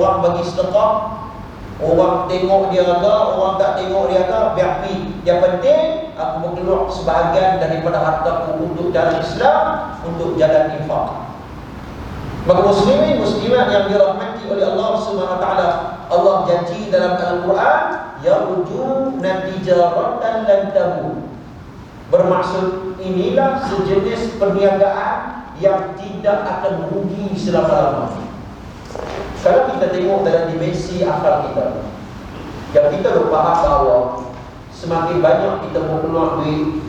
Orang bagi sedekah, orang tengok dia ke, orang tak tengok dia ke, biar pergi. Yang penting aku berkeluar sebahagian daripada hartaku untuk jalan Islam, untuk jalan infak. Maka muslimin muslimat yang dirahmati oleh Allah Subhanahu wa taala, Allah janji dalam Al-Quran, yarjuna tijaratan lan tabur. Bermaksud inilah sejenis perniagaan yang tidak akan rugi selama-lamanya. Kalau kita tengok dalam dimensi akal kita, yang kita dah faham bahawa semakin banyak kita mengeluarkan duit,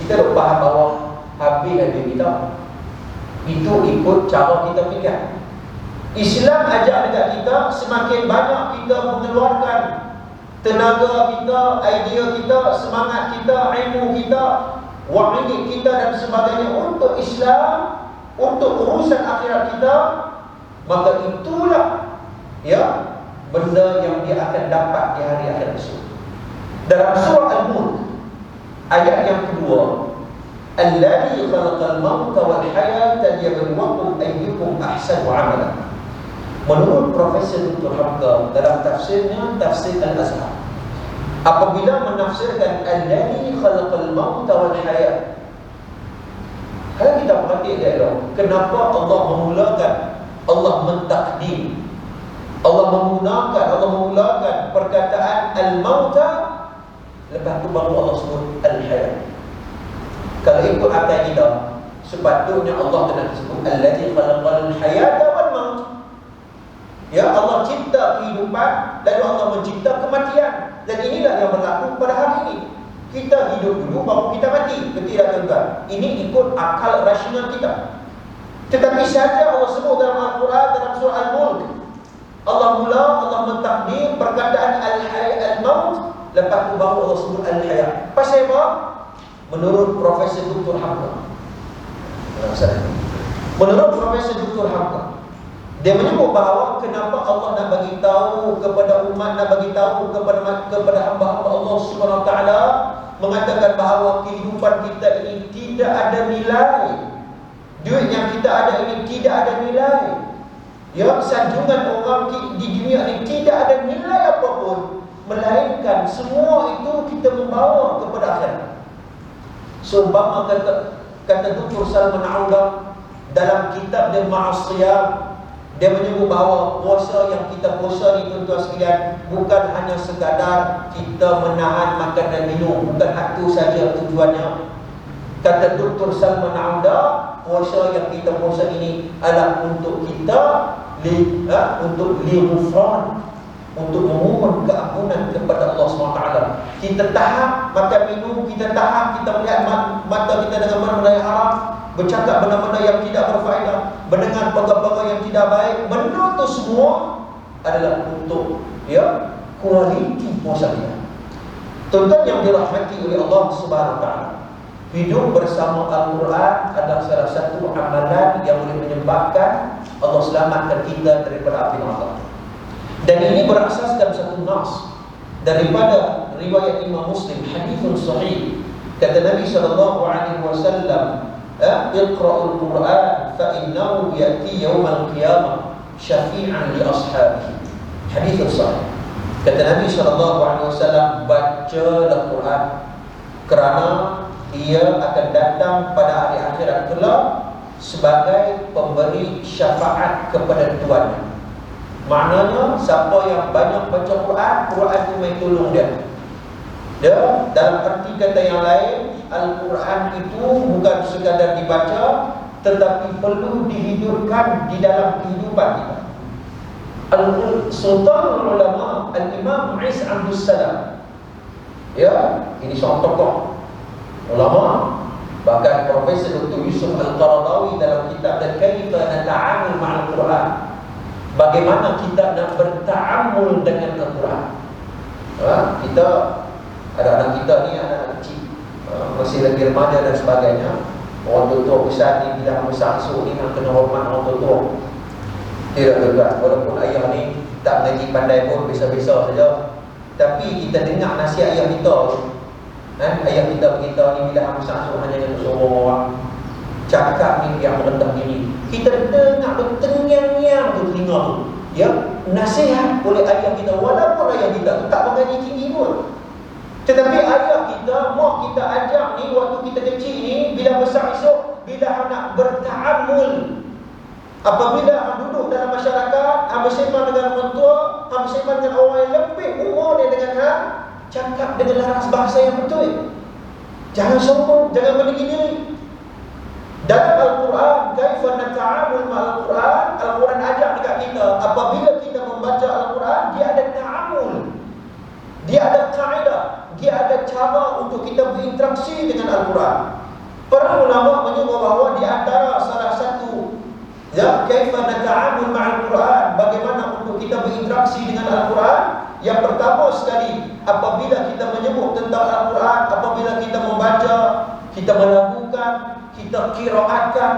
kita dah faham bahawa habis duit kita. Itu ikut cara kita fikir. Islam ajar dekat kita, semakin banyak kita mengeluarkan tenaga kita, idea kita, semangat kita, ilmu kita, wang kita dan sebagainya untuk Islam, untuk urusan akhirat kita, maka itulah benda yang dia akan dapat di hari akhirat esok. Dalam surah Al-Mulk ayat yang kedua, alladzi khalaqal mauta wal hayata liyabluwakum ayyukum ahsanu amala. Menurut Profesor Dr. Hamka dalam tafsirnya, tafsir Al-Azhar, apabila menafsirkan alladzi khalaqal mauta wal hayat, kalau kita perhati dia, kenapa Allah memulakan, Allah mentakdim, Allah memulakan perkataan al-mauta, lepas tu baru Allah sebut al-hayat. Kalau ikut akal kita, sepatutnya Allah kena sebut alladzi khalaqal hayata wal maut. Ya, Allah cipta kehidupan, lalu Allah mencipta kematian. Dan inilah yang berlaku pada hari ini. Kita hidup dulu baru kita mati. Betul tak tuan-tuan? Ini ikut akal rasional kita. Tetapi saja Allah sebut dalam Al-Quran, dalam surah Al-Mulk, Allah mentakdim perkataan al-maut, lepas tu baru Allah sebut al-hayat. Pasal apa? Menurut Profesor Dr. Hamka, dia menyebut bahawa kenapa Allah nak bagi tahu kepada umat, nak bagi tahu kepada hamba-hamba Allah Subhanahu wa taala, mengatakan bahawa kehidupan kita ini tidak ada nilai. Duit yang kita ada ini tidak ada nilai. Ya, sanjungan orang di dunia ini tidak ada nilai apapun, melainkan semua itu kita membawa kepada akhirat. Seumpama kata Dr. Salman Audah dalam kitab dia Ma'asiyah, dia menyebut bahawa puasa yang kita puasa ni tuan-tuan sekalian, bukan hanya sekadar kita menahan makan dan minum, bukan itu saja tujuannya. Kata Dr. Salman Audah, puasa yang kita puasa ini adalah untuk kita untuk lighufran, untuk memohon keampunan kepada Allah SWT. Kita tahan makan minum, kita tahan kita melihat mata kita dengan benda-benda yang haram, bercakap benda-benda yang tidak berfaedah, mendengar perkara-perkara yang tidak baik. Benda itu semua adalah untuk kualiti puasa kita. Tuan-tuan yang dirahmati oleh Allah Subhanahu wa taala, hidup bersama Al-Quran adalah salah satu amalan yang boleh menyebabkan Allah selamatkan kita daripada api neraka. Dan ini berasaskan satu nas daripada riwayat Imam Muslim, hadithun sahih. Kata Nabi SAW, iqra'ul Quran fa innahu ya'ti yawmal qiyamah syafi'an li ashabihi. Hadithun sahih. Kata Nabi SAW, bacalah Quran kerana ia akan datang pada hari akhirat kelak sebagai pemberi syafaat kepada tuannya. Maknanya siapa yang banyak baca Quran, Quran itu main tolong dia. Dalam arti kata yang lain, Al-Quran itu bukan sekadar dibaca, tetapi perlu dihidupkan di dalam kehidupan kita. Sultanul Ulama Al-Imam Mu'izz Abdus Salam, ini seorang tokoh ulama, bahkan Profesor Dr. Yusuf Al-Qaradawi dalam kitab Kaifa Nata'amul Ma'al Quran, bagaimana kita nak berta'amul dengan Al-Quran. Kita ada anak kita ni, anak kecil, masih lagi remaja dan sebagainya. Orang tua besar ni bilang besar esok ni nak kena hormat orang tua. Tidak juga, walaupun ayah ni tak mengaji pandai pun, biasa-biasa saja, tapi kita dengar nasihat ayah kita. Ayah kita beritahu ni, bila besar esok hanya untuk seorang orang cakap ni yang merendah diri, kita dengar bertengyang-nyang tu telinga tu. nasihat oleh ayah kita, walaupun ayah kita tu tak mengaji tinggi pun, tetapi ayah kita, mak kita ajak ni waktu kita kecil ni, bila besar esok, bila nak berta'amul, apabila hang duduk dalam masyarakat, hang bersembang dengan orang tua, hang bersembang dengan orang yang lebih umur dia dengan hang, cakap dengan laras bahasa yang betul. Jangan sombong, jangan meninggi diri. Dalam Al-Quran, kaifa nata'amul ma'al Quran, Al-Quran ajak dekat kita, apabila kita membaca Al-Quran, dia ada ta'amul, dia ada kaedah, dia ada cara untuk kita berinteraksi dengan Al-Quran. Para ulama menyebut bahawa di antara salah satu kaifa nata'amul ma'al Quran, bagaimana untuk kita berinteraksi dengan Al-Quran, yang pertama sekali, apabila kita menyebut tentang Al-Quran, apabila kita membaca, kita melakukan, kita qiraatkan,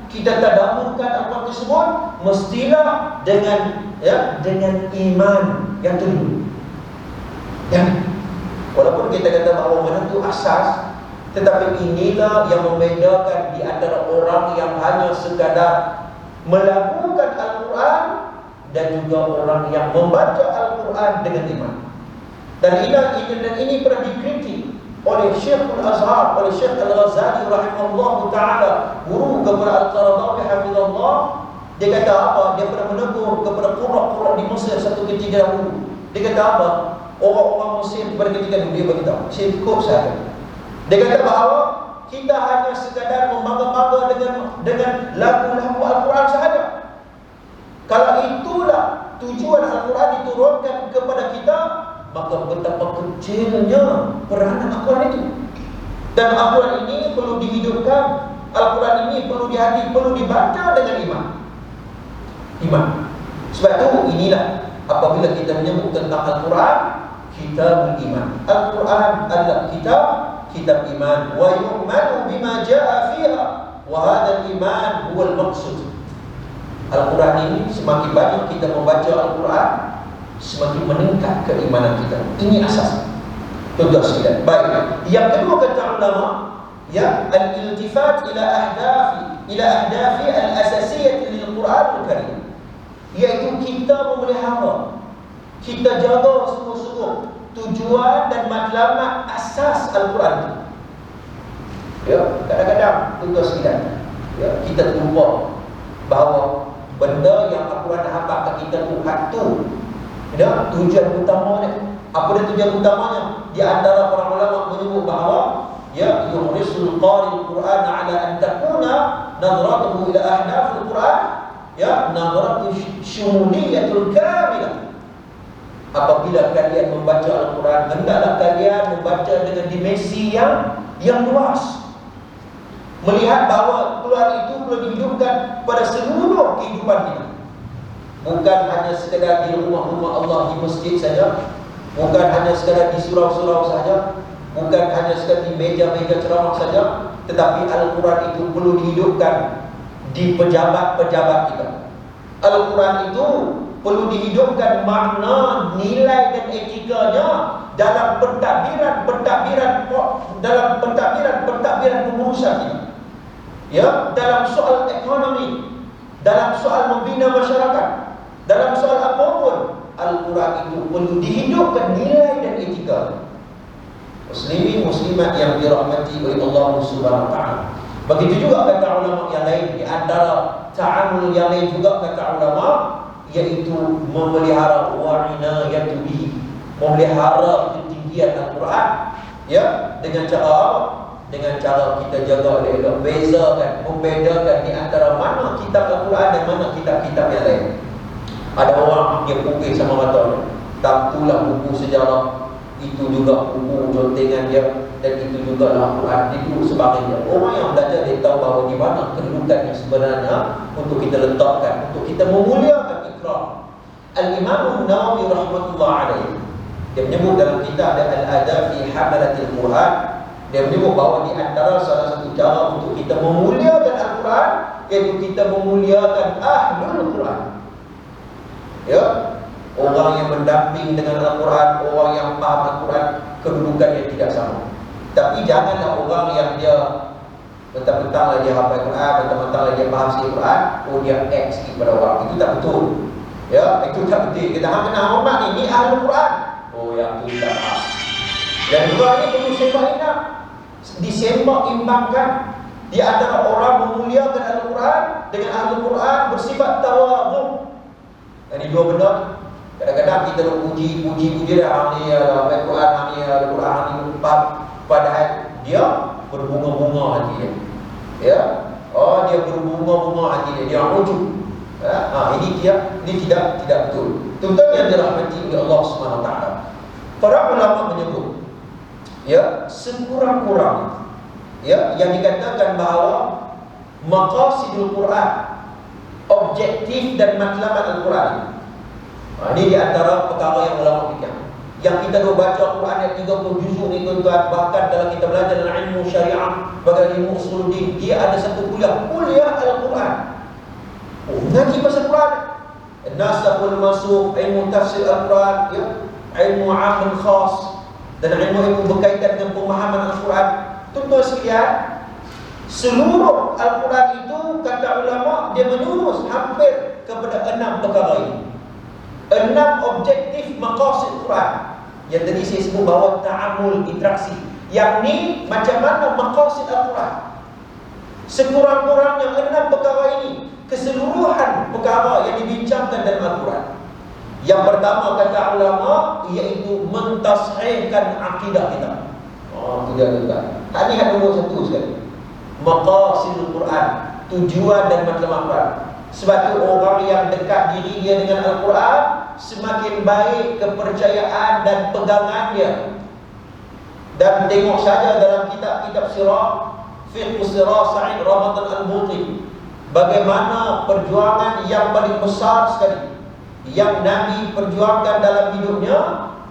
kita tadabburkan Al-Quran tersebut, mestilah dengan iman yang dulu. Walaupun kita kata bahawa mana itu asas, tetapi inilah yang membedakan di antara orang yang hanya sekadar melakukan Al-Quran dan juga orang yang membaca Al-Quran dengan iman. Dan ini pernah dikritik oleh Syekhul Azhar, oleh Syekh Al-Ghazali rahimahullah ta'ala, guru kepada Al-Qaradawi hafizallah. Dia kata apa? Dia pernah menegur kepada qurra di Mesir satu ketika dahulu. Dia kata apa? Orang-orang Mesir pada ketika dulu, dia beritahu, saya cukup sahaja. Dia kata bahawa kita hanya sekadar membangga-bangga dengan lagu-lagu Al-Quran sahaja. Kalau itulah tujuan Al-Quran diturunkan kepada kita, maka betapa kecilnya peranan Al-Quran itu. Dan Al-Quran ini perlu dihidupkan, Al-Quran ini perlu dihadiri, perlu dibaca dengan iman. Sebab itu inilah apabila kita menyebut tentang Al-Quran, kita beriman. Al-Quran adalah kitab iman, wa yu'manu bima jaa fiha, wa hadha al-iman huwa al-maqsud. Al-Quran ini semakin banyak kita membaca Al-Quran, semakin meningkat keimanan kita. Ini asas. Tuan-tuan sekalian. Baik. Yang kedua kata ulama, al-iltifat ila ahdafi al-asasiyyah lil Quran al-Karim, iaitu kita memelihara, kita jaga sungguh-sungguh tujuan dan matlamat asas Al-Quran itu. Kadang-kadang tuan-tuan sekalian, kita lupa bahawa benda yang Al-Quran hambat kat kita tu satu, tujuan utamanya. Apa dia tujuan utamanya? Di antara para ulama menyebut bahawa yuhrisul qari al-Quran ala an takuna nadratuhu ila ahdaf al-Quran nadratu syumuliyatul kamilah. Apabila kalian membaca Al-Quran, hendaklah kalian membaca dengan dimensi yang luas, melihat bahawa Al-Quran itu perlu dihidupkan pada seluruh kehidupan kita. Bukan hanya sekadar di rumah-rumah Allah, di masjid saja, bukan hanya sekadar di surau-surau saja, bukan hanya sekadar di meja-meja ceramah saja, tetapi Al-Quran itu perlu dihidupkan di pejabat-pejabat kita. Al-Quran itu perlu dihidupkan makna, nilai dan etikanya dalam pentadbiran pengurusan kita. Dalam soal ekonomi, dalam soal membina masyarakat, dalam soal apapun, Al-Quran itu perlu dihidupkan nilai dan etika. Muslimin muslimat yang dirahmati oleh Allah Subhanahu wa taala. Begitu juga kata ulama yang lain, di antara ta'amul yang lain juga kata ulama, iaitu memelihara wa'inayatu bihi, memelihara ketinggian Al-Quran, dengan cara kita jaga elok-elok, membedakan di antara mana kitab Al-Quran dan mana kitab-kitab yang lain. Ada orang dia pukul sama mata, tak itulah buku sejarah, itu juga buku jontengan dia, dan itu juga Al-Quran, itu sebagainya. Orang yang belajar dia tahu bahawa di mana kedudukan yang sebenarnya untuk kita letakkan, untuk kita memuliakan ikrar. Al-Imam Nawawi rahmatullah alaihi, dia menyebut dalam kitab Al-Adab fi Hamalatil Quran, dia menyebut bahawa di antara salah satu cara untuk kita memuliakan Al-Quran, iaitu kita memuliakan Ahlul Quran. Orang yang mendamping dengan Al-Quran, orang yang faham Al-Quran, kedudukannya tidak sama. Tapi janganlah orang yang dia mentang-mentanglah dia hafal Quran, mentang-mentanglah dia faham sikit Quran, dia act sikit pada orang. Itu tak betul. Ya, itu tak penting. Kita kena hormat ni ahli Quran. Oh, yang tu tak faham. Yang dua ni perlu sembah ingat. Disembah imbangkan di antara orang memuliakan Al-Quran dengan ahli Quran bersifat tawadhu. Ini dua benda. Kadang-kadang kita nak puji dia ahli Al-Quran, ahli Al-Quran, ahli Al-Quran, padahal dia berbunga-bunga hati dia. Ya. Oh, dia berbunga-bunga hati dia. Dia rujuk. Ini tidak betul. Tuan-tuan yang dirahmati oleh Allah Subhanahu Wa Taala. Para ulama menyebut, ya, sekurang-kurang, ya, yang dikatakan bahawa maqasidul Quran, objektif dan matlamat Al-Quran. Ini di antara perkara yang ulama fikir. Yang kita dah baca Quran ayat 30 juzuk ni tuan-tuan, bahkan dalam kita belajar dalam ilmu syariah, bagai ilmu usuluddin, dia ada satu kuliah Al-Quran. Ngaji pasal Quran, Nasakhul Mansukh, ilmu tafsir Al-Quran, ya, ilmu am khas, dan ilmu berkaitan dengan pemahaman Al-Quran. Tuan-tuan sekalian, seluruh Al-Quran itu kata ulama dia menurus hampir kepada 6 perkara ini. 6 objektif maqasid Quran. Yang tadi saya sebut bahawa ta'amul, interaksi. Yang ni macam mana maqasid Al-Quran. Sekurang-kurangnya 6 perkara ini, keseluruhan perkara yang dibincangkan dalam Al-Quran. Yang pertama kata ulama, iaitu mentashihkan akidah kita. Itu dia tuan. Ini hak nombor 1 sekali. Maqasidul Quran, tujuan dan matlamat Quran. Sebab tu orang yang dekat diri dia dengan Al-Quran, semakin baik kepercayaan dan pegangan dia. Dan tengok saja dalam kitab-kitab sirah, Fiqh Sirah Sa'id Ramadan Al-Buti, bagaimana perjuangan yang paling besar sekali yang Nabi perjuangkan dalam hidupnya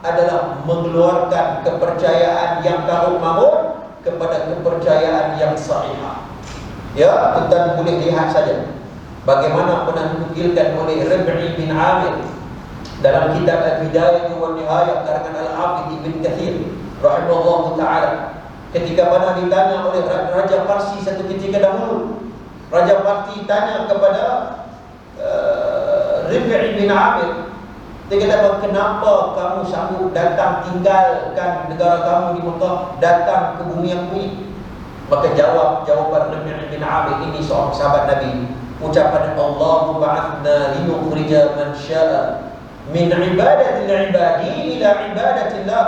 adalah mengeluarkan kepercayaan yang karut-marut kepada kepercayaan yang sahihah. Ya, kita boleh lihat saja bagaimana pernah dinukilkan oleh Rabi' bin Amir dalam kitab Al-Bidayah wa Nihayah karangan Al-Hafidh Ibn Katsir rahimahullah ta'ala, ketika mana ditanya oleh Raja Parsi satu ketika dahulu. Raja Parsi tanya kepada Rabi' bin Amir, dia kata, kenapa kamu sanggup datang tinggalkan negara kamu di Mekah, datang ke bumi yang ini? Maka jawaban Rabi' bin Amir ini, seorang sahabat Nabi, ucapan Allahu ba'athna linukhrija man sya'a min ibadatil ibadi ila ibadatillah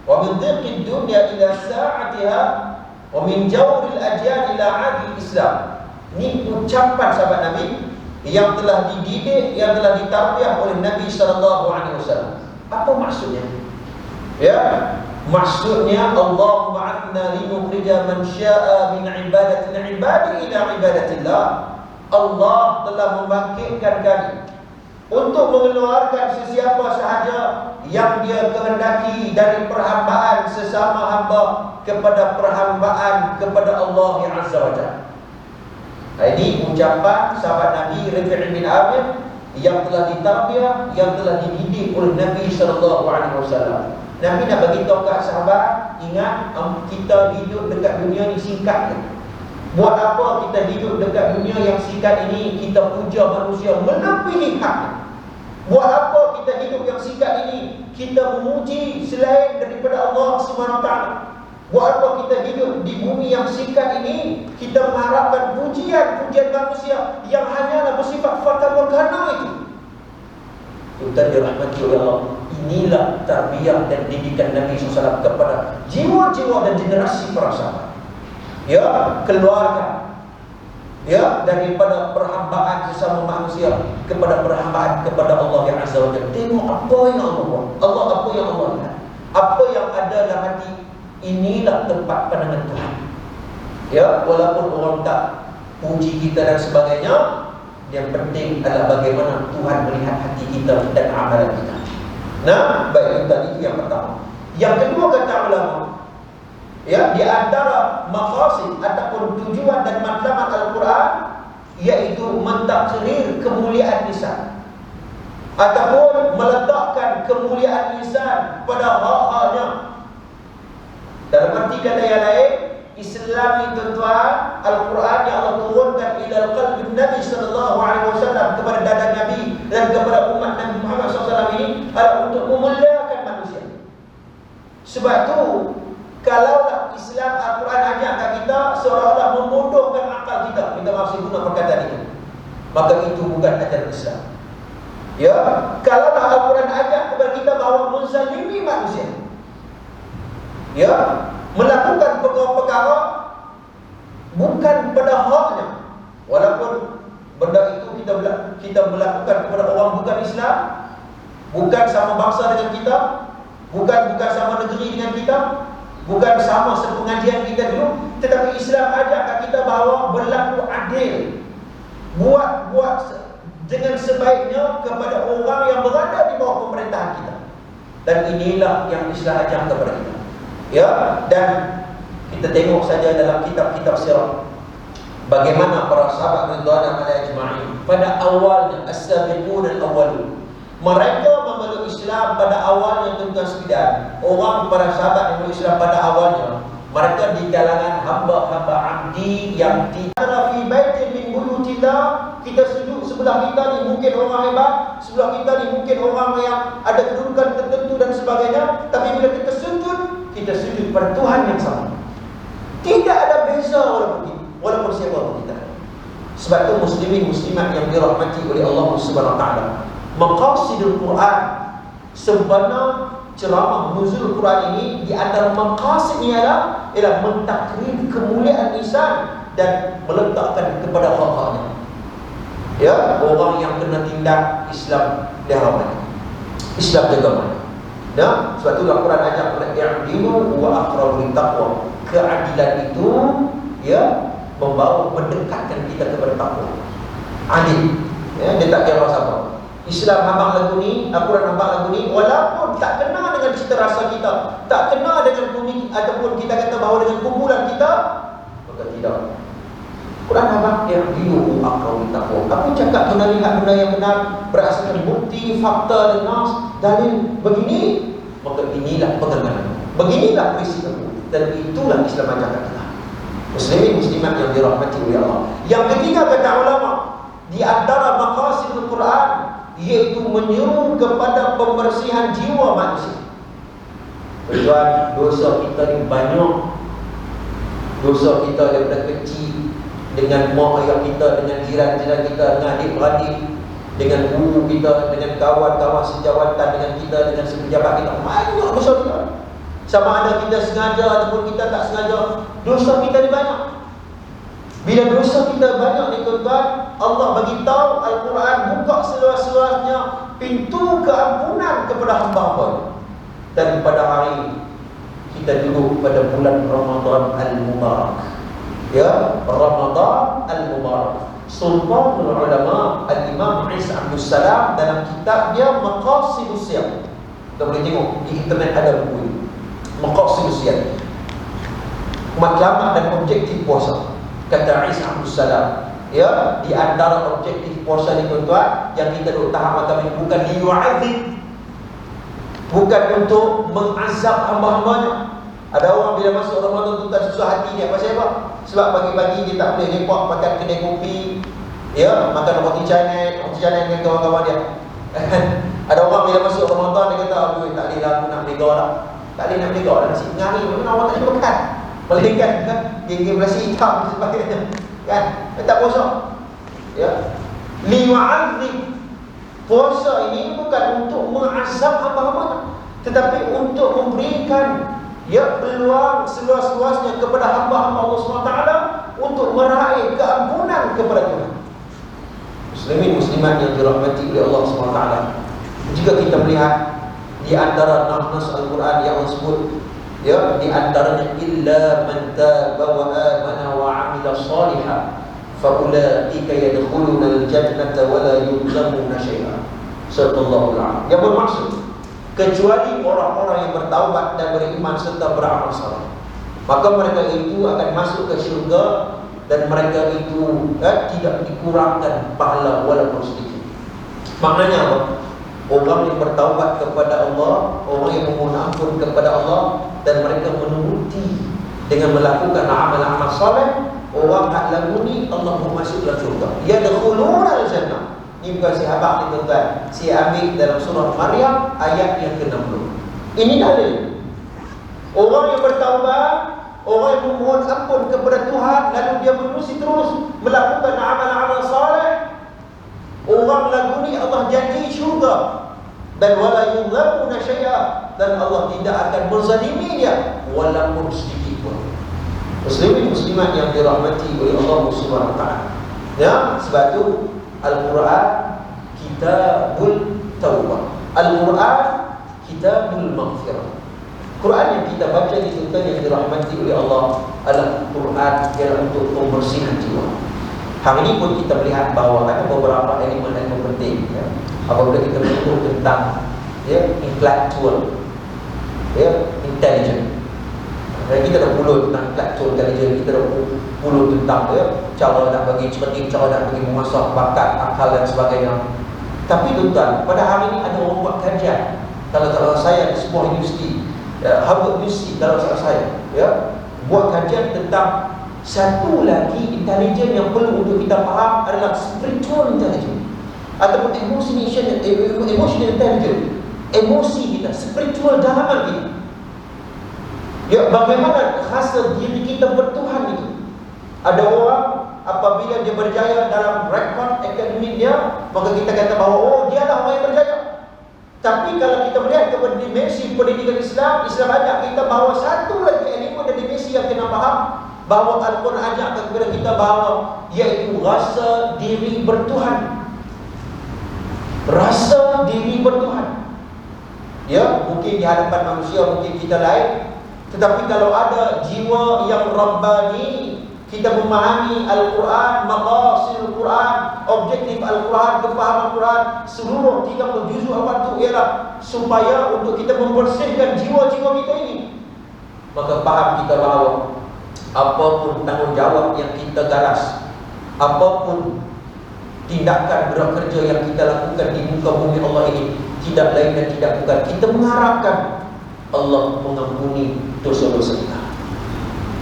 wa min dhiqid dunya ila sa'atiha wa min jawril ajyan ila 'adil Islam. Ini ucapan sahabat Nabi yang telah dididik, yang telah ditarbiyah oleh Nabi SAW. Apa maksudnya? Ya, maksudnya Allah ba'athna linukhrija man sya'a min ibadatil ibadi ila ibadatillah. Allah telah membangkitkan kami untuk mengeluarkan sesiapa sahaja yang dia kehendaki dari perhambaan sesama hamba kepada perhambaan kepada Allah yang Azza wa Jalla. Ini ucapan sahabat Nabi Rabi' bin Amir yang telah ditarbiyah, yang telah dididik oleh Nabi SAW. Nabi nak bagi tahu kat sahabat, ingat, kita hidup dekat dunia ni singkat. Buat apa kita hidup dekat dunia yang singkat ini, kita puja manusia melebihi haknya? Buat apa kita hidup yang singkat ini, kita memuji selain daripada Allah SWT? Buat apa kita hidup di bumi yang singkat ini, kita mengharapkan pujian-pujian manusia yang hanyalah bersifat fata morgana itu? Tuan dirahmati oleh Allah, inilah tarbiyah dan didikan Nabi SAW kepada jiwa-jiwa dan generasi para sahabat. Ya, keluarga, ya, daripada perhambaan sesama manusia kepada perhambaan kepada Allah yang Azza wa Jalla. Tengok apa yang Allah buat, apa yang Allah lihat, apa yang ada dalam hati. Inilah tempat pandangan Tuhan. Ya, walaupun orang tak puji kita dan sebagainya, yang penting adalah bagaimana Tuhan melihat hati kita dan amalan kita. Nah, baik, itu yang pertama. Yang kedua kata ulama, ya, di antara maqasid ataupun tujuan dan matlamat Al-Quran, iaitu mentakrir kemuliaan lisan, ataupun meletakkan kemuliaan lisan pada hak-haknya. Dalam arti kata yang lain, Islam ni tuan-tuan, Al-Quran yang Allah turunkan ila qalbi Nabi SAW, kepada dada Nabi dan kepada umat Sebab tu kalaulah Islam Al-Quran ajak kat kita seolah-olah membodohkan akal kita, kita masih guna perkataan itu, maka itu bukan ajaran Islam. Ya, kalaulah Al-Quran ajak kepada kita bahawa menzalimi manusia, ya, melakukan perkara-perkara bukan pada haknya, walaupun benda itu kita melakukan kepada orang bukan Islam, bukan sama bangsa dengan kita, bukan sama negeri dengan kita, bukan sama sepengajian kita dulu, tetapi Islam ajak kat kita bahawa berlaku adil, buat dengan sebaiknya kepada orang yang berada di bawah pemerintahan kita. Dan inilah yang Islam ajak kepada kita. Ya, dan kita tengok saja dalam kitab-kitab sirah bagaimana para sahabat radhiyallahu anhum ajma'in pada awalnya as-sabiqun al-awwalun, mereka memeluk Islam pada awalnya tuan-tuan sekalian. Orang para sahabat yang memeluk Islam pada awalnya, mereka di kalangan hamba-hamba abdi yang tidak fi baitin min buyutillah. Kita sujud sebelah kita ni mungkin orang hebat, sebelah kita ni mungkin orang yang ada kedudukan tertentu dan sebagainya, tapi bila kita sujud pada Tuhan yang sama. Tidak ada beza walaupun siapa pun kita. Sebab tu muslimin muslimat yang dirahmati oleh Allah Subhanahu wa taala, maqasidul Quran, sebenar ceramah nuzul Quran ini di antara maqasidnya ialah mentakrim kemuliaan insan dan meletakkan kepada hak-haknya. Ya, orang yang kena tindak Islam dihormati, Islam jaga mereka. Ya, sebab tu Al-Quran ajak i'dilu wa aqrabu littaqwa. Keadilan itu ya membawa mendekatkan kita kepada takwa. Adil. Ya, dia tak kira siapa. Islam hambang lagu ni, Al-Quran hambang lagu ni, walaupun tak kena dengan cita rasa kita, tak kena dengan bumi ataupun kita kata bahawa dengan kumpulan kita, maka tidak. Quran hambang i'dilu wa aqrabu littaqwa. Aku cakap kena lihat benda yang benar berdasarkan bukti, fakta dan nas, dalil begini, maka inilah pegangan. Beginilah prinsip aku. Dan itulah Islam ajarkan kita. Muslimin muslimat yang dirahmati oleh Allah. Yang ketiga kata ulama, di antara maqasidul Quran iaitu menyeru kepada pembersihan jiwa manusia. Tuan, dosa kita ni banyak. Dosa kita daripada kecil, dengan mak ayah kita, dengan jiran-jiran kita, dengan adik-beradik, dengan guru kita, dengan kawan-kawan sejawatan dengan kita, dengan sepejabat kita. Banyak dosa kita. Sama ada kita sengaja ataupun kita tak sengaja, dosa kita ni banyak. Bila dosa kita banyak ni tuan-tuan, Allah bagi tahu, Al-Quran buka seluas-luasnya pintu keampunan kepada hamba-hamba. Dan pada hari kita duduk pada bulan Ramadan Al-Mubarak. Ya, Ramadan Al-Mubarak. Sultanul Ulama Al-Imam Isa Abdul Salam dalam kitab dia Maqasidus Siyam. Kita boleh tengok di internet ada buku ini. Maqasidus Siyam, matlamat dan objektif puasa. Kata Isa Abdul Salam, ya, di antara objektif puasa ni tuan-tuan yang kita duk tahap macam ini, bukan liyu'adzib, bukan untuk mengazab hamba-hambanya. Ada orang bila masuk Ramadan tu tak susah hati dia. Pasal apa? Sebab pagi-pagi dia tak boleh lepak makan kedai kopi, ya, makan roti canai dengan kawan-kawan dia. Ada orang bila masuk Ramadan dia kata, "Aduh, tak boleh lah, aku nak berniaga lah." Tak boleh nak berniaga lah, nasi ngari mana orang tak boleh makan. Melainkan kan geng-geng nasi hitam dan sebagainya. Kan? Tak puasa. Ya. Li'adzib. Puasa ini bukan untuk mengazab hamba-hamba, tetapi untuk memberikan peluang seluas-luasnya kepada hamba-hamba Allah SWT untuk meraih keampunan kepada Tuhan. Muslimin muslimat yang dirahmati oleh Allah SWT, jika kita melihat di antara nas Al-Quran yang disebut, ya, di antaranya illa man taba wa amana wa amila shalihan fa ulaika yadkhuluna al-jannata wa la yuzlamuna syai'an. Sallallahu alaihi. Yang bermaksud kecuali orang-orang yang bertaubat dan beriman serta beramal saleh, maka mereka itu akan masuk ke syurga dan mereka itu tidak dikurangkan pahala walaupun sedikit. Maknanya apa? Orang yang bertaubat kepada Allah, orang yang memohon ampun kepada Allah dan mereka menuruti dengan melakukan amal-amal saleh, orang hak lagu ni Allah masuk dalam syurga. Yadkhuluna al-jannah. Ini bukan si habaq ni tuan-tuan. Si ambil dalam surah Maryam ayat yang ke-60. Ini dalil. Orang yang bertaubat, orang yang memohon ampun kepada Tuhan, lalu dia menerusi terus melakukan amal-amal saleh, orang lagu ni Allah janji syurga. Dan wala yuzlamuna syai'a, dan Allah tidak akan menzalimi dia walaupun sedikit pun. Muslimin muslimat yang dirahmati oleh Allah Subhanahu wa taala. Ya, sebab itu Al-Quran kitabul taubah. Al-Quran kitabul maghfirah. Quran yang kita baca di tuan yang dirahmati oleh Allah adalah Quran yang untuk pembersihan jiwa. Hari ini pun kita melihat bahawa ada beberapa elemen-elemen penting, ya. Apabila kita berbicara tentang, ya, intellectual, ya, intelligent. Kita dah puluh tentang intellectual intelligence, kita dah puluh tentang, ya, cara nak bagi cerdik, cara nak bagi mengasah bakat, akal dan sebagainya. Tapi tuan, pada hari ini ada orang buat kajian. Kalau saya di sebuah universiti, Harvard University, kalau saya, ya, buat kajian tentang satu lagi intelijen yang perlu untuk kita faham adalah spiritual intelligence ataupun emotional intelligence. Emosi kita, spiritual dalaman kita. Ya, bagaimana rasa diri kita bertuhan itu. Ada orang apabila dia berjaya dalam rekod akademik dia, maka kita kata bahawa oh, dialah orang yang berjaya. Tapi kalau kita melihat kepada dimensi pendidikan Islam, Islam ajak kita bahawa satu lagi elemen dan dimensi yang kena faham, bahawa Al-Quran ajak kepada kita bahawa iaitu rasa diri bertuhan. Rasa diri bertuhan. Ya, mungkin di hadapan manusia mungkin kita lain, tetapi kalau ada jiwa yang rabbani, kita memahami Al-Quran, maqasid Al-Quran, objektif Al-Quran, kefahaman Al-Quran, seluruh 30 juzuk apa itu ialah supaya untuk kita membersihkan jiwa-jiwa kita ini. Maka faham kita bahawa apapun tanggungjawab yang kita garas, apapun tindakan berat kerja yang kita lakukan di muka bumi Allah ini, tidak lain dan tidak bukan kita mengharapkan Allah mengampuni dosa-dosa kita.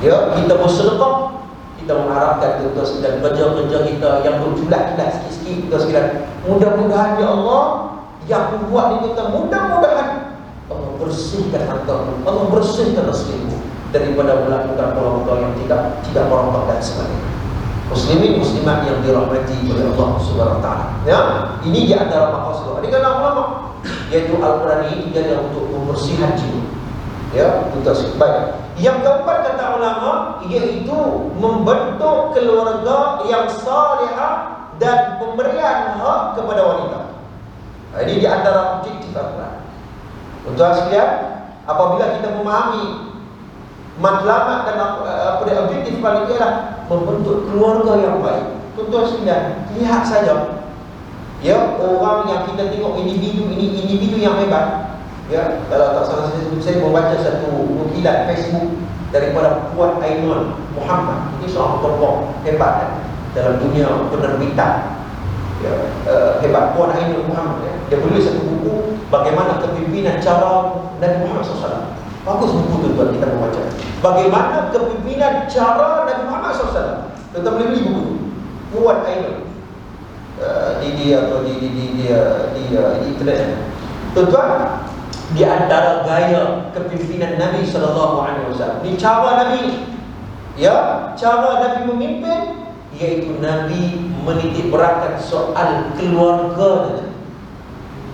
Ya, kita bersedekah, kita mengharapkan dosa dan kerja-kerja kita yang berjulat-julat sikit-sikit, kita sekalian, mudah-mudahan ya Allah yang buat ini kita, mudah-mudahan Allah bersihkan hartamu, Allah bersihkan rezekimu daripada melakukan perbuatan yang tidak berontak dan sebagainya. Muslimin muslimat yang dirahmati oleh Allah Subhanahu wa taala. Ya, ini di antara maqasid. Ini kata ulama, yaitu Al-Quran ini dia untuk pembersihan jiwa. Ya, itu baik. Yang keempat kata ulama iaitu membentuk keluarga yang salihah dan pemberian hak kepada wanita. Ini di antara objektif Al-Quran. Tuan sekalian, apabila kita memahami matlamat dan objektif paling ialah membentuk keluarga yang baik. Tuan sekalian, lihat saja, ya, orang yang kita tengok individu yang hebat. Ya, kalau tak salah saya membaca satu nukilan Facebook daripada Puan Ainul Muhammad. Ini seorang tokoh hebat dalam dunia penerbitan. Ya, hebat Puan Ainul Muhammad. Ya. Dia menulis satu buku bagaimana kepimpinan cara Nabi Muhammad SAW. Bagus buku tu tuan kita membaca. Bagaimana kepimpinan cara Nabi Muhammad SAW. Kita boleh beli buku tu. Puan Ainul. Di internet. Tuan-tuan, di antara gaya kepimpinan Nabi SAW, ini cara Nabi, ya, cara Nabi memimpin, iaitu Nabi menitik beratkan soal keluarga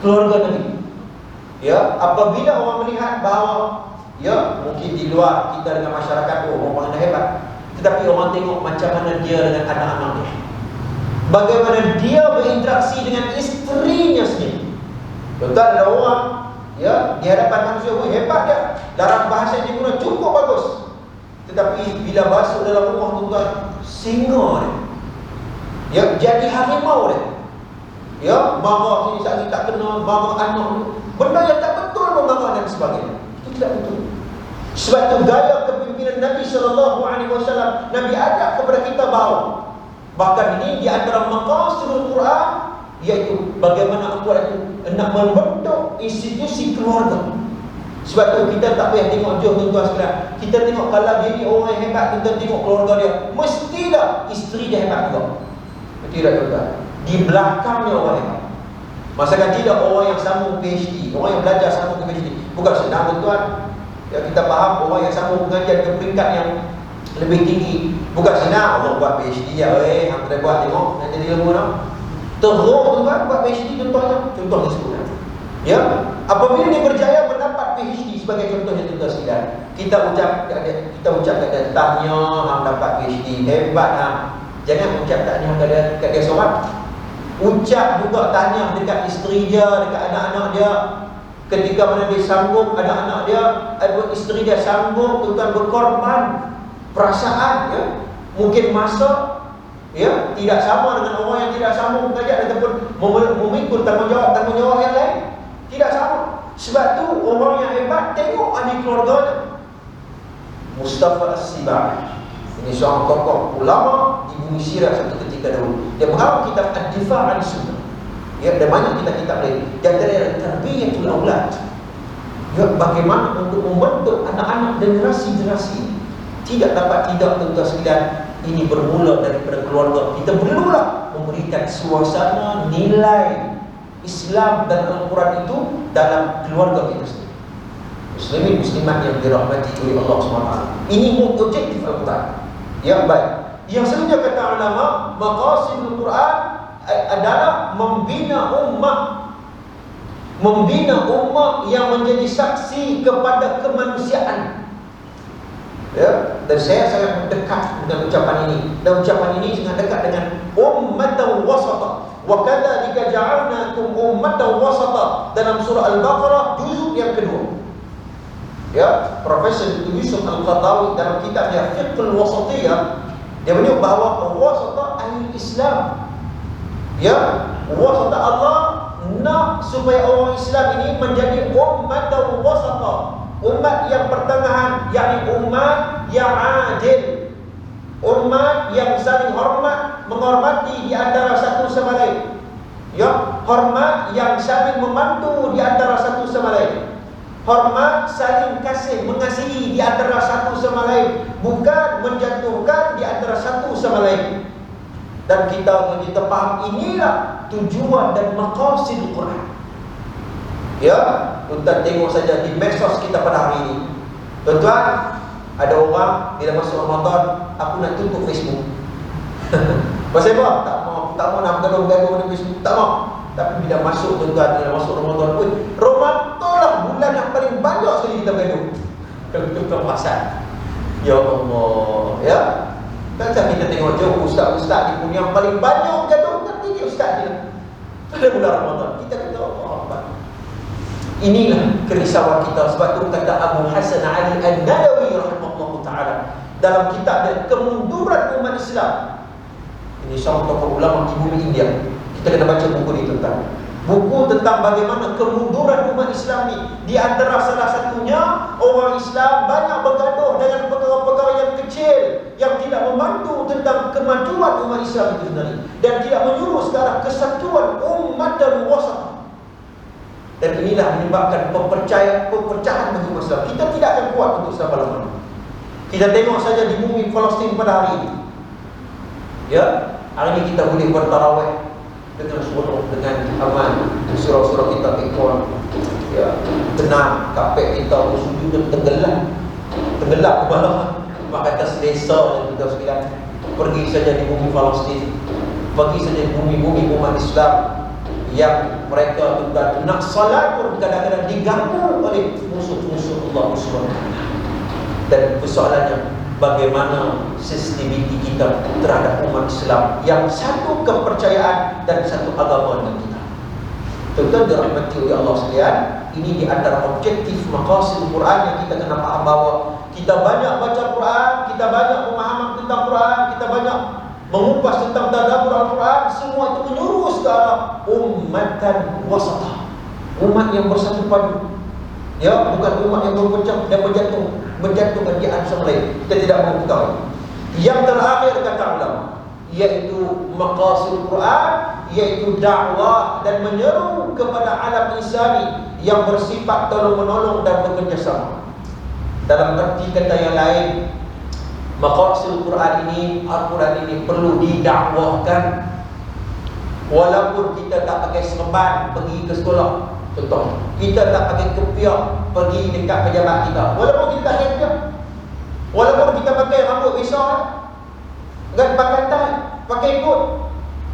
Nabi. Ya, apabila orang melihat bahawa, ya, mungkin di luar kita dengan masyarakat, oh, orang dah hebat, tetapi orang tengok macam mana dia dengan anak-anak dia, bagaimana dia berinteraksi dengan isterinya sendiri. Betul, ada orang, ya, di hadapan manusia, oh, hebat dia, dalam bahasa yang digunakan cukup bagus, tetapi bila masuk dalam rumah tuan, singa dia, ya, jadi harimau dia, ya, marah sini saat tak kena, marah anak dia, benda yang tak betul marah dan sebagainya. Itu tidak betul. Sebab itu gaya kepimpinan Nabi SAW, Nabi ajak kepada kita bahawa, bahkan ini di antara maqasidul Quran, iaitu bagaimana Al-Quran itu nak membentuk institusi keluarga. Sebab itu kita tak payah tengok jauh tuan-tuan sekalian. Kita tengok kalau dia ni orang yang hebat, kita tengok keluarga dia, mestilah isteri dia hebat juga. Tidak tuan-tuan. Di belakangnya orang hebat. Masakan tidak orang yang sambung PhD, orang yang belajar sambung ke PhD. Bukan senang tuan-tuan. Ya, kita faham orang yang sambung pengajian ke peringkat yang lebih tinggi. Bukan senang orang buat PhD ya, hang kena buat tengok nak jadi ilmu dah. Teruk tuan buat PhD contohnya sebenarnya. Ya, apabila dia berjaya mendapat PhD sebagai contohnya tuan sekalian, kita ucap kat tanya hang dapat PhD, hebat hang. Jangan ucap tahniah kat dia seorang. Ucap juga tahniah dekat isteri dia, dekat anak-anak dia. Ketika mana dia sanggup, anak-anak dia, isteri dia sanggup tuan berkorban perasaan, ya, mungkin masa, ya, tidak sama dengan orang yang tidak sanggup mengajar ataupun memikul tanggungjawab yang lain. Tidak sama. Sebab tu orang yang hebat tengok ahli keluarganya. Mustafa As-Sibai, ini seorang tokoh ulama di bumi Syria satu ketika dahulu. Dia mengarang kitab Ad-Difa' an Sunnah. Ya, ada banyak kitab-kitab lain. Di antara tarbiyatul aulad. Ya, bagaimana untuk membentuk anak-anak generasi-generasi. Tidak dapat tidak tuan-tuan sekalian, ini bermula daripada keluarga. Kita perlulah memberikan suasana nilai Islam dan Al-Quran itu dalam keluarga kita sendiri. Muslimin muslimat yang dirahmati oleh Allah SWT. Ini objektif Al-Quran. Ya, baik. Yang selanjutnya kata ulama, maqasidul Quran adalah membina ummah yang menjadi saksi kepada kemanusiaan. Ya, dan saya sangat dekat dengan ucapan ini. Dan ucapan ini sangat dekat dengan ummatan wasata. Wa kadzalika ja'alnakum ummatan wasata dalam surah Al-Baqarah juzuk yang kedua. Ya, Profesor Yusuf Al-Qatawi dalam kitabnya Fiqhul Wasatiyah, dia menyebut bahawa wasata ahli Islam. Ya, wasata Allah nak supaya orang Islam ini menjadi ummatan wasata. Umat yang pertengahan, yakni umat yang adil, umat yang saling menghormati di antara satu sama lain. Ya, hormat yang saling membantu di antara satu sama lain. Hormat saling kasih mengasihi di antara satu sama lain, bukan menjatuhkan di antara satu sama lain. Dan kita faham inilah tujuan dan maqasid Quran. Ya, tuan tengok saja di medsos kita pada hari ini. Tuan-tuan, ada orang bila masuk Ramadan, aku nak tutup Facebook. Pasal apa? Tak mau nak gaduh-gaduh di Facebook, tak mau. Tapi bila masuk tuan-tuan, bila masuk Ramadan pun, Ramadan lah bulan yang paling banyak sekali kita gaduh. Kalau kita perasan. Ya Allah, ya. Kan kita tengok jauh ustaz-ustaz di pun yang paling banyak gaduh kan dia ustaz dia. Pada bulan Ramadan kita kata Allah. Inilah kerisauan kita. Sebab tu kata Abu Hasan Ali An-Nadawi rahimahullah ta'ala dalam kitab dia Kemunduran Umat Islam. Ini seorang tokoh ulama di bumi India. Kita kena baca buku ni tentang buku tentang bagaimana kemunduran umat Islam ni. Di antara salah satunya, orang Islam banyak bergaduh dengan perkara-perkara yang kecil yang tidak membantu tentang kemajuan umat Islam itu sendiri dan tidak menyuruh ke arah kesatuan umat dan wasat. Dan inilah menyebabkan perpecahan bagi umat Islam. Kita tidak akan kuat untuk selama-lamanya. Kita tengok saja di bumi Palestin pada hari ini. Ya, hari ini kita boleh bertarawih dengan suara, dengan aman, surau-surau kita tekun. Ya, tenang, kapek kita bersujud dan tenggelam ke bawah. Maka kita selesa dan kita sekalian pergi saja di bumi Palestin, pergi saja di bumi-bumi umat Islam yang mereka juga nak salat pun kadang-kadang diganggu oleh musuh-musuh Allah SWT. Dan persoalannya, bagaimana sensitiviti kita terhadap umat Islam yang satu kepercayaan dan satu agama dengan kita. Tuan-tuan dirahmati oleh Allah sekalian, ini di antara objektif maqasid Quran yang kita kena faham bahawa kita banyak baca Quran, kita banyak pemahaman tentang Quran, kita banyak mengupas tentang tadabbur Al-Quran, semua itu menyuruh ke arah ummatan wasatah, umat yang bersatu padu. Ya, bukan umat yang berpecah dan menjatuhkan di antara sama lain. Kita tidak mahu ketahui. Yang terakhir kata ulama, yaitu maqasid Quran, yaitu dakwah dan menyeru kepada alam insani yang bersifat tolong-menolong dan bekerjasama. Dalam arti kata yang lain, maqasid Quran ini, Al-Quran ini perlu didakwahkan. Walaupun kita tak pakai serban pergi ke sekolah, Contoh, kita tak pakai kepiak pergi dekat pejabat kita, walaupun kita tak kepiak, walaupun kita pakai rambut besar, enggak pakai tie, pakai kot.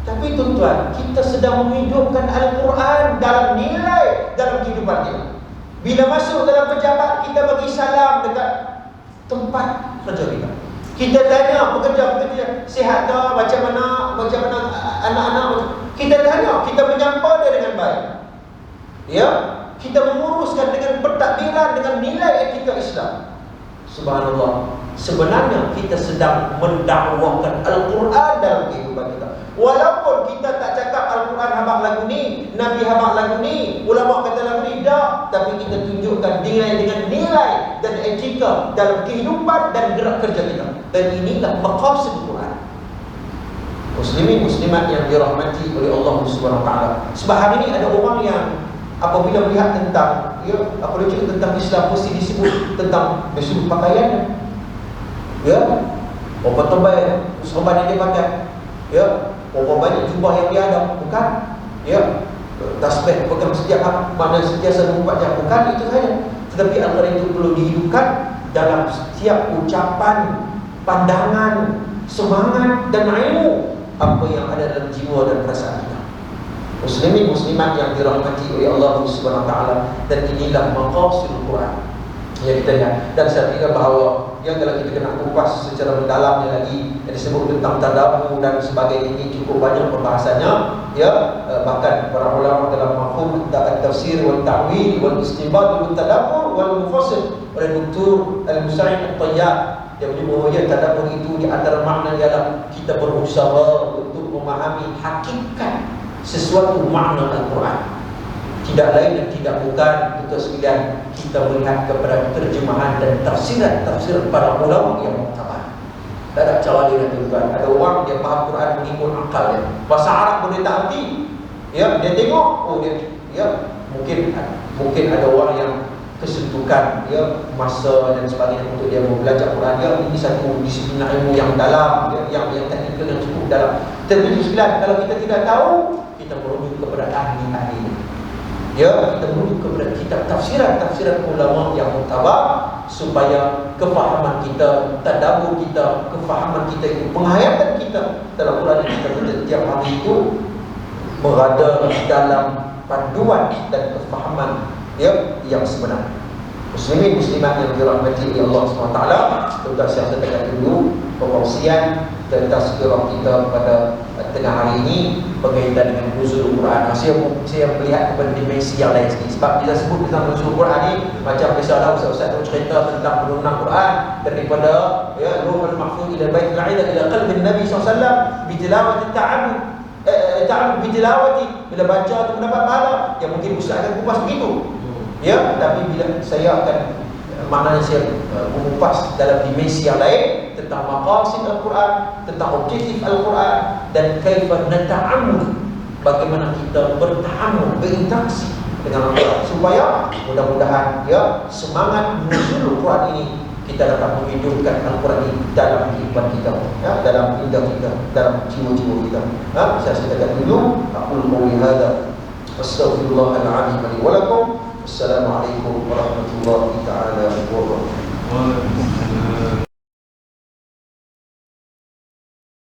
Tapi tuan-tuan, kita sedang menghidupkan Al-Quran dalam nilai dalam kehidupan kita. Bila masuk dalam pejabat, kita bagi salam dekat tempat kerja kita. Kita tanya pekerja-pekerja, sihat ke, macam mana anak-anak. Kita tanya, kita menyapa dia dengan baik. Ya, kita menguruskan dengan pentadbiran, dengan nilai etika Islam. Subhanallah, sebenarnya kita sedang mendakwahkan Al-Quran dalam kehidupan kita. Walaupun kita tak cakap Al-Quran habaq lagu ni, Nabi habaq lagu ni, ulama kata lagu ni, tak. Tapi kita tunjukkan dengan nilai dan etika dalam kehidupan dan gerak kerja kita. Dan inilah maqasid Al-Quran. Muslimin muslimat yang dirahmati oleh Allah Subhanahu Wa Taala. Sebab hari ini ada orang yang apabila melihat tentang apabila tentang Islam, mesti disebut tentang sudut pakaian. Ya, berapa tebal serban yang dia pakai. Ya, berapa banyak jubah yang dia ada. Bukan. Ya, tasbih pegang setiap mana sentiasa 24 jam. Bukan itu saja. Tetapi Al-Quran itu perlu dihidupkan dalam setiap ucapan, pandangan, semangat dan ilmu apa yang ada dalam jiwa dan perasaan kita. Muslimin muslimat yang dirahmati oleh Allah Subhanahu Wa Taala, dan inilah maqasid Al-Quran yang kita lihat. Dan saya kira bahawa yang kalau kita kena kupas secara mendalamnya lagi, yang disebut tentang tadabbur dan sebagainya, ini cukup banyak pembahasannya. Ya, bahkan para ulama dalam mafhum at-tafsir wal ta'wil wal istinbat wal tadabbur wal mufassir oleh Dr. Al-Musa'id At-Tayyab, dia menyebut bahawa tadabbur itu di antara makna ialah kita berusaha untuk memahami hakikat sesuatu makna Al-Quran. Tidak lain dan tidak bukan untuk sekalian kita melihat kepada terjemahan dan tafsiran para ulama yang muktabar. Tak ada cara lain tuan-tuan. Ada orang dia faham Quran mengikut akal dia. Bahasa Arab boleh tak erti. Ya, dia tengok, oh dia ya, mungkin ada orang yang kesentukan ya masa dan sebagainya untuk dia belajar Quran. Ya, ini satu disiplin ilmu yang dalam, ya, yang teknikal yang cukup dalam. Tapi sekalian, kalau kita tidak tahu, kita merujuk kepada ahli-ahli. Ya, kita merujuk kepada kitab tafsiran ulama yang muktabar, supaya kefahaman kita, tadabbur kita, kefahaman kita itu, penghayatan kita dalam Quran yang kita baca setiap hari itu berada dalam panduan dan kefahaman yang sebenar. Muslimin muslimat yang dirahmati oleh Allah SWT, tuan saya katakan dulu perkongsian tentang sejarah kita pada tengah hari ini berkaitan dengan nuzul Quran. Saya melihat kepada dimensi yang lain sikit. Sebab bila sebut tentang nuzul Quran ni, macam biasalah ustaz-ustaz tu cerita tentang penurunanQuran daripada Ruhul Mahfuz ila Baitul Izza ila qalbin Nabi SAW bitilawati ta'ammud bitilawati, bila baca tu mendapat pahala. Yang mungkin ustaz akan kupas begitu. Ya, tapi bila saya akan maknanya saya mengupas dalam dimensi yang lain tentang maqasid Al-Quran, tentang objektif Al-Quran, dan kaifa nata'ammul, bagaimana kita berta'ammul, berinteraksi dengan Al-Quran, supaya mudah-mudahan ya semangat nuzul Al-Quran ini kita dapat menghidupkan Al-Quran ini dalam kehidupan kita, ya, dalam indah kita, dalam jiwa-jiwa kita. Saya katakan dulu, aqul qawli hadza astaghfirullahal azim li wa lakum. Assalamualaikum warahmatullahi taala wabarakatuh.